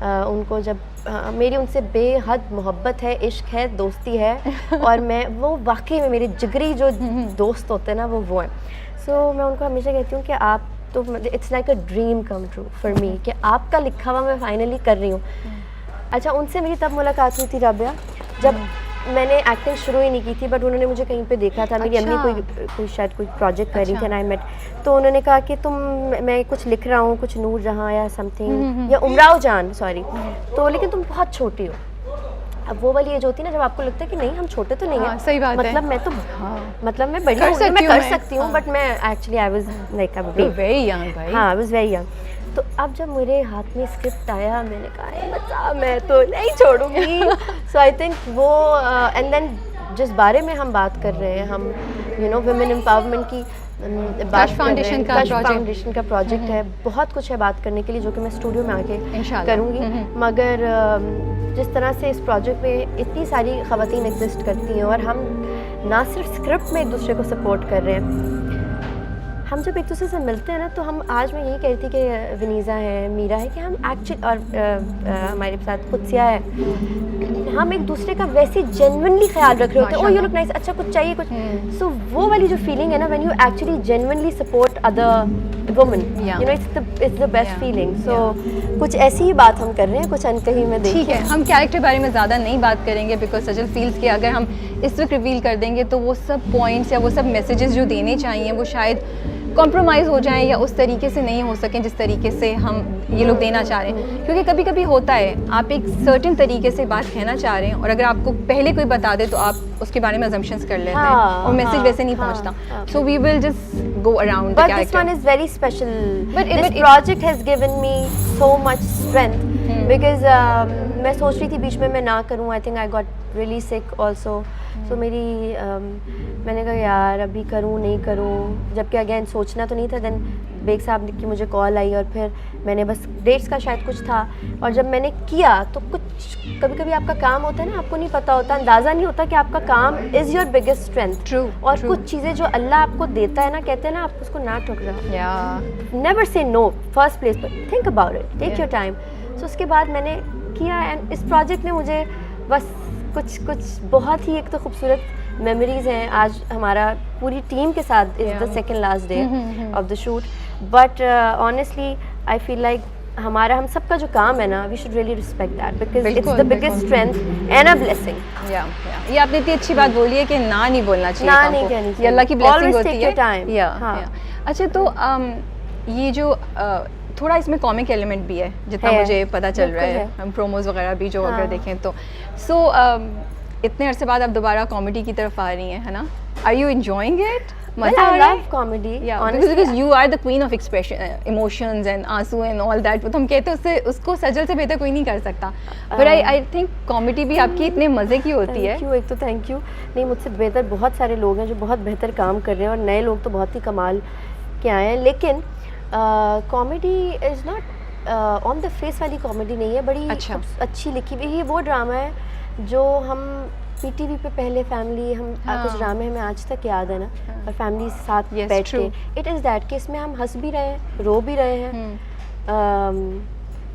उनको जब मेरी उनसे बेहद मोहब्बत है, इश्क है, दोस्ती है और मैं वो वाकई में मेरे जिगरी जो दोस्त होते हैं ना वो हैं। सो मैं उनको हमेशा कहती हूँ कि आप तो it's like a dream come true for me कि आपका लिखा हुआ मैं फाइनली कर रही हूँ। अच्छा, उनसे मेरी तब मुलाकात हुई थी राबिया जब मैंने एक्टिंग शुरू ही नहीं की थी, बट उन्होंने मुझे कहीं पे देखा था। मेरी अम्मी कोई शायद कोई प्रोजेक्ट कर रही थी ना, आई मेट, तो उन्होंने कहा कि मैं कुछ लिख रहा हूँ, कुछ नूर जहाँ या समथिंग या उमराव जान, सॉरी, तो लेकिन तुम बहुत छोटी हो। अब वो वाली एज होती है ना जब आपको लगता है कि नहीं हम छोटे तो नहीं हैं, सही बात मतलब है। मैं तो मतलब मैं बड़ी हूँ, मैं कर सकती हूँ, बट मैं actually I was like very young भाई। हाँ, आई वाज वेरी यंग। तो अब जब मेरे हाथ में स्क्रिप्ट आया मैंने कहा बच्चा मैं तो नहीं छोड़ूंगी। सो आई थिंक वो एंड देन जिस बारे में हम बात कर रहे हैं, हम वुमेन एम्पावरमेंट की कश फाउंडेशन का प्रोजेक्ट है, बहुत कुछ है बात करने के लिए जो कि मैं स्टूडियो में आके करूँगी। मगर जिस तरह से इस प्रोजेक्ट में इतनी सारी ख़वातीन एग्जिस्ट करती हैं और हम ना सिर्फ स्क्रिप्ट में एक दूसरे को सपोर्ट कर रहे हैं, हम जब एक दूसरे से मिलते हैं ना, तो हम आज मैं यही कह रही थी कि विनीज़ा है, मीरा है, कि हम एक्चुअली और हमारे साथ कुत्सिया है, हम एक दूसरे का वैसे जेन्युइनली ख्याल रख रहे होते हैं। ओ यू लुक नाइस, अच्छा कुछ चाहिए कुछ। सो वो वाली जो फीलिंग है ना, when you actually genuinely support other women, it's the best feeling. So कुछ ऐसी ही बात हम कर रहे हैं, कुछ अनकही में देखिए। ठीक है, हम कैरेक्टर बारे में ज़्यादा नहीं बात करेंगे बिकॉज सजल फील्स के अगर हम इस वक्त रिवील कर देंगे तो वो सब पॉइंट्स या वो सब मैसेजेस जो देने चाहिए वो शायद कॉम्प्रोमाइज़ हो जाएं या उस तरीके से नहीं हो सकें जिस तरीके से हम ये लोग देना चाह रहे हैं। क्योंकि कभी कभी होता है आप एक सर्टेन तरीके से बात कहना चाह रहे हैं और अगर आपको पहले कोई बता दे तो आप उसके बारे में अजम्पशंस कर लेते हैं और मैसेज वैसे नहीं पहुंचता। So we will just go around the character. But this one is very special. This project has given me so much strength because मैं सोच रही थी बीच में मैं ना करूँ। I think I got really sick also. So मैंने कहा यार अभी करूँ नहीं करूँ, जबकि अगेन सोचना तो नहीं था। देन बेग साहब की मुझे कॉल आई और फिर मैंने बस डेट्स का शायद कुछ था और जब मैंने किया तो कुछ कभी कभी आपका काम होता है ना, आपको नहीं पता होता, अंदाज़ा नहीं होता कि आपका काम इज़ योर बिगेस्ट स्ट्रेंथ। और कुछ चीज़ें जो अल्लाह आपको देता है ना, कहते हैं ना, आप उसको ना ठुकराओ, never say no first place, पर think about it, take your time. So उसके बाद मैंने किया एंड इस प्रोजेक्ट ने मुझे बस कुछ बहुत ही एक तो खूबसूरत मेमोरीज हैं। आज हमारा पूरी टीम के साथ is the second last day of the shoot, but honestly I feel like हम सबका जो काम है ना, we should really respect that because it's the biggest strength and a blessing. ये आपने इतनी अच्छी बात बोली है कि ना नहीं बोलना चाहिए, ना नहीं कहनी चाहिए, अल्लाह की ब्लेसिंग होती है। टाइम। अच्छा, तो ये जो थोड़ा इसमें कॉमिक एलिमेंट भी है जितना मुझे पता चल रहा है, हम प्रोमोज वगैरह भी जो अगर देखें तो। सो इतने अरसे बाद आप दोबारा कॉमेडी की तरफ आ रही हैं, है ना? Are you enjoying it? Well, I love comedy. Yeah, because you are the queen of expression, emotions and आंसू and all that. तो हम कहते हैं उसको सजल से बेहतर कोई नहीं कर सकता। But I think कॉमेडी भी आपकी इतने मज़े की होती है। एक तो थैंक यू। नहीं, मुझसे बेहतर बहुत सारे लोग हैं जो बहुत बेहतर काम कर रहे हैं और नए लोग तो बहुत ही कमाल के आए हैं, लेकिन comedy is not on the face वाली कॉमेडी नहीं है, बड़ी अच्छी लिखी हुई। ये वो ड्रामा है जो हम पीटीवी पे पहले फैमिली कुछ ड्रामे हमें आज तक याद है ना, और फैमिली साथ बैठ के, इट इज़ दैट कि इसमें हम हंस भी रहे हैं, रो भी रहे हैं।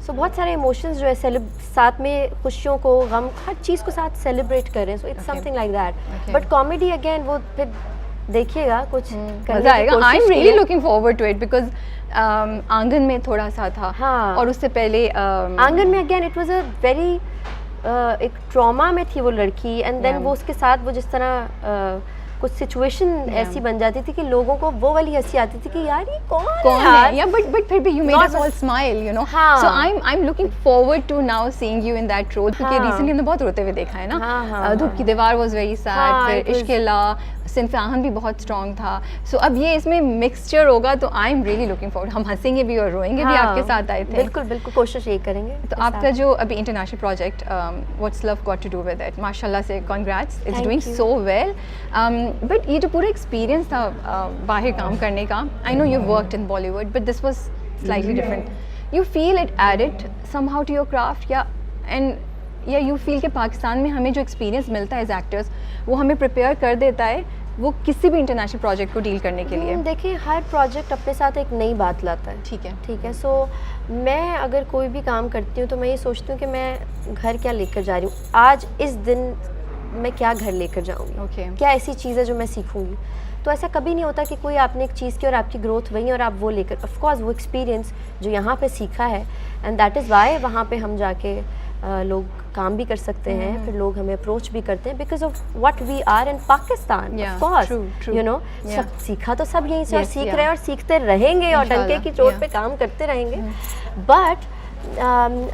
सो बहुत सारे इमोशंस जो है साथ में, खुशियों को, गम, हर चीज़ को साथ सेलिब्रेट कर रहे हैं। So it's something like that. But comedy again वो फिर देखिएगा, कुछ मजा आएगा। I am really looking forward to it because Aangan में थोड़ा सा था और उससे पहले आंगन में again it was a very एक ट्रॉमा में थी वो लड़की, एंड देन वो उसके साथ वो जिस तरह कुछ सिचुएशन ऐसी बन जाती थी कि लोगों को वो वाली हंसी आती थी कि यार ये कौन है, या बट फिर भी you made us all smile, you know. So I am looking forward to now seeing you in that role, क्योंकि रिसेंटली हमने बहुत रोते हुए देखा है ना। धूप की दीवार वाज वेरी सैड, फिर इश्क ला, सिंफ आहन भी बहुत स्ट्रॉन्ग था। सो अब ये इसमें मिक्सचर होगा, तो आई एम रियली लुकिंग फॉरवर्ड। हम हंसेंगे भी और रोएंगे भी आपके साथ आए थे। बिल्कुल बिल्कुल, कोशिश यही करेंगे। तो आपका जो अभी international project what's love got to do with it, माशाल्लाह से congrats, it's doing so well. But ये जो पूरा एक्सपीरियंस था बाहर काम करने का, I know you worked in Bollywood but this was slightly different. You feel it added somehow to your craft, या यू फील कि पाकिस्तान में हमें जो एक्सपीरियंस मिलता है एज एक्टर्स वो हमें प्रिपेयर कर देता है वो किसी भी इंटरनेशनल प्रोजेक्ट को डील करने के लिए? देखिए, हर प्रोजेक्ट अपने साथ एक नई बात लाता है। ठीक है। सो मैं अगर कोई भी काम करती हूँ तो मैं ये सोचती हूँ कि मैं घर क्या लेकर जा रही हूँ, आज इस दिन मैं क्या घर लेकर जाऊँगी, क्या ऐसी चीज़ है जो मैं सीखूँगी। तो ऐसा कभी नहीं होता कि कोई आपने एक चीज़ की और आपकी ग्रोथ वही और आप वो लेकर, ऑफ कोर्स वो एक्सपीरियंस जो यहाँ पे सीखा है, एंड दैट इज़ वाई वहाँ पे हम जाके लोग काम भी कर सकते हैं, फिर लोग हमें अप्रोच भी करते हैं because of what we are in Pakistan. Of course you know, सब सीखा तो सब यहीं से और सीख रहे हैं और सीखते रहेंगे और डंके की चोट पे काम करते रहेंगे। बट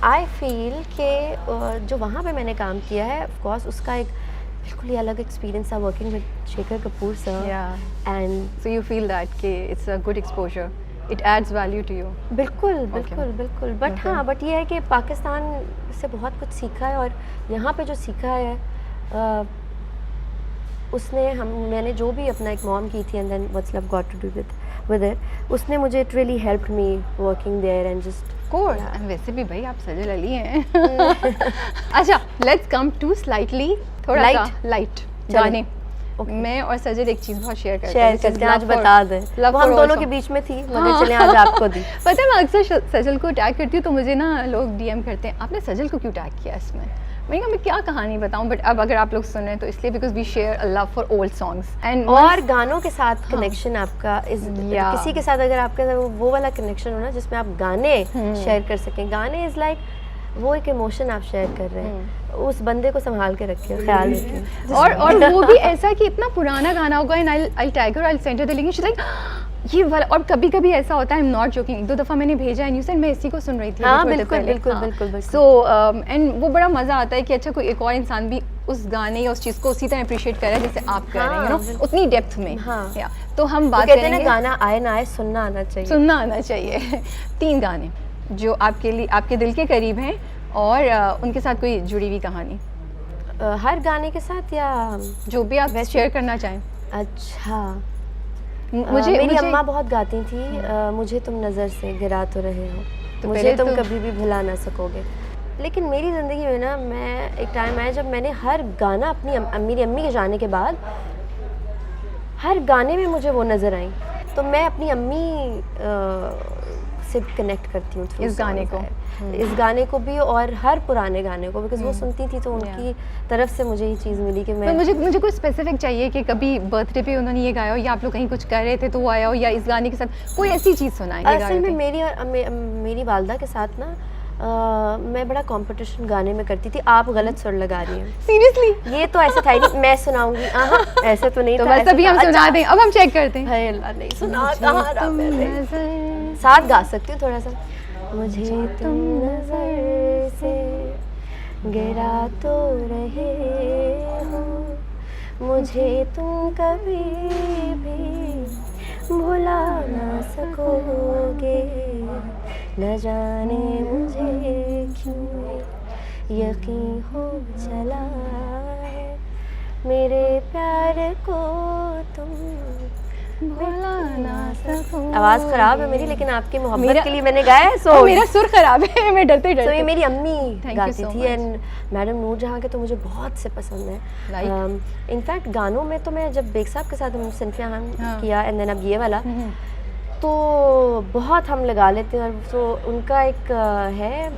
आई फील कि जो वहाँ पे मैंने काम किया है, ऑफ कोर्स उसका एक बिल्कुल ही अलग एक्सपीरियंस था working with Shekhar Kapoor sir. And so you feel that कि it's a good exposure, it adds value to you? बिल्कुल। बट हाँ, बट ये है कि पाकिस्तान से बहुत कुछ सीखा है और यहाँ पे जो सीखा है उसने मैंने जो भी अपना एक मॉम की थी and then what's love got to do with it, उसने मुझे it really helped me working there and just course. And वैसे भी भाई आप सजल अली हैं। अच्छा, लेट्स कम टू स्लाइटली थोड़ा लाइट गाने। मैं और सजल एक चीज़ बहुत शेयर करते हैं, आज बता दें, वो हम दोनों के बीच में थी, मगर चले आज आपको दी। पता है, मैं अक्सर सजल को टैग करती हूँ तो मुझे ना लोग डीएम करते हैं, आपने सजल को क्यों टैग किया इसमें? मैंने कहा मैं क्या कहानी बताऊं, बट अब अगर आप लोग सुन रहे हैं तो इसलिए because we share a love for old songs and और गानों के साथ कनेक्शन आपका किसी के साथ अगर आपके वो वाला कनेक्शन हो ना जिसमें आप गाने शेयर कर सकें। गाने इज़ लाइक वो एक इमोशन आप शेयर कर रहे हैं, उस बंदे को संभाल के रखिए, ख्याल रखिए। और वो भी ऐसा कि इतना पुराना गाना होगा and I tag her, I send her the link, she like ये वाला। और कभी कभी ऐसा होता है, आई एम नॉट जोकिंग, एक दो दफ़ा मैंने भेजा एंड यू सेड मैं इसी को सुन रही थी। हाँ, बिल्कुल। सो एंड वो बड़ा मज़ा आता है कि अच्छा कोई एक और इंसान भी उस गाने या उस चीज़ को उसी तरह अप्रिशिएट कर रहा है जैसे आप कर रहे हैं, यू नो, उतनी डेप्थ में। हाँ। तो हम बात कहते हैं करेंगे, गाना आए ना आए, सुनना आना चाहिए। 3 गाने जो आपके लिए आपके दिल के करीब हैं और उनके साथ कोई जुड़ी हुई कहानी, हर गाने के साथ या जो भी आप शेयर करना चाहें। अच्छा, मेरी अम्मा बहुत गाती थी, मुझे तुम नज़र से गिरा तो रहे हो, तो मुझे तुम कभी भी भुला ना सकोगे। लेकिन मेरी ज़िंदगी में ना, मैं एक टाइम आया जब मैंने हर गाना मेरी अम्मी के जाने के बाद हर गाने में मुझे वो नज़र आई, तो मैं अपनी अम्मी से कनेक्ट करती हूँ इस गाने को, इस गाने को भी और हर पुराने गाने को, बिकॉज वो सुनती थी तो उनकी तरफ से मुझे ये चीज़ मिली कि मैं मुझे कोई स्पेसिफिक चाहिए कि कभी बर्थडे पे उन्होंने ये गाया हो या आप लोग कहीं कुछ कर रहे थे तो वो आया हो, या इस गाने के साथ कोई ऐसी चीज़ सुनाएंगे। असल में मेरी वालदा के साथ ना मैं बड़ा कंपटीशन गाने में करती थी। आप गलत सुर लगा रही हैं। सीरियसली? ये तो ऐसा था ही नहीं, मैं सुनाऊंगी। ऐसे तो नहीं तो था। बस अभी हम सुना दें, अब हम चेक करते हैं। हाय अल्लाह, नहीं सुना, कहाँ रहा मैंने। साथ गा सकती हूँ थोड़ा सा। मुझे तुम नजर से गिरा तो रहे हो, मुझे तुम कभी भी भुला ना सकोगे, न जाने मुझे क्यों यकीन हो चला है, मेरे प्यार को तुम भुला ना सकोगे। आवाज़ ख़राब है मेरी, लेकिन आपकी मोहब्बत के लिए मैंने गाया है। सो मेरा सुर ख़राब है, मैं डरते तो ये मेरी अम्मी गाती थी एंड मैडम नूर जहाँ के तो मुझे बहुत से पसंद है। इनफैक्ट गानों में तो मैं जब बेग साहब के साथ हम सिनफिया किया एंड देन अब ये वाला तो बहुत हम लगा लेते हैं। और तो उनका एक है,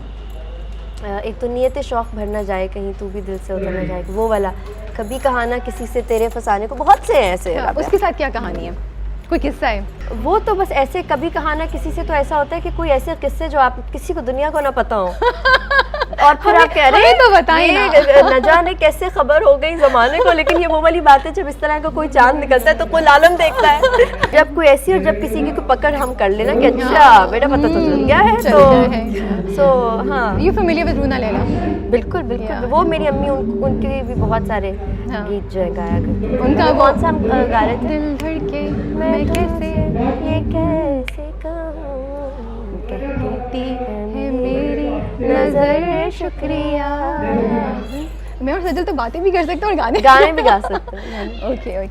एक तो नियत शौक़ भरना जाए कहीं, तू भी दिल से उतर ना जाए, वो वाला। कभी कहाना किसी से तेरे फसाने को, बहुत से हैं ऐसे। उसके साथ क्या कहानी है, कोई किस्सा है? वो तो बस ऐसे कभी कहाना किसी से, तो ऐसा होता है कि कोई ऐसे किस्से जो आप किसी को दुनिया को ना पता हो और फिर आप कह रहे हैं तो बताइए ना। न जाने कैसे खबर हो गई ज़माने को। लेकिन ये वो वाली बात है जब इस तरह का कोई चांद निकलता है तो कोई आलम देखता है। जब कोई ऐसी और जब किसी की कोई पकड़ हम कर लेना कि अच्छा बेटा पता तो चल गया है, तो सो हाँ। यू फेमिलियर विद रूना लैला? बिल्कुल बिल्कुल। वो मेरी अम्मी उनके भी बहुत सारे गीत जो है गाया करती। उनका कौन सा हम गा रहे थे? दिल धड़के मैं कैसे ये कैसे कहूँ, कहती है मेरी नजर शुक्रिया। मैं और सजल तो बातें भी कर सकते हैं और गाने भी गा सकते हैं। Okay okay.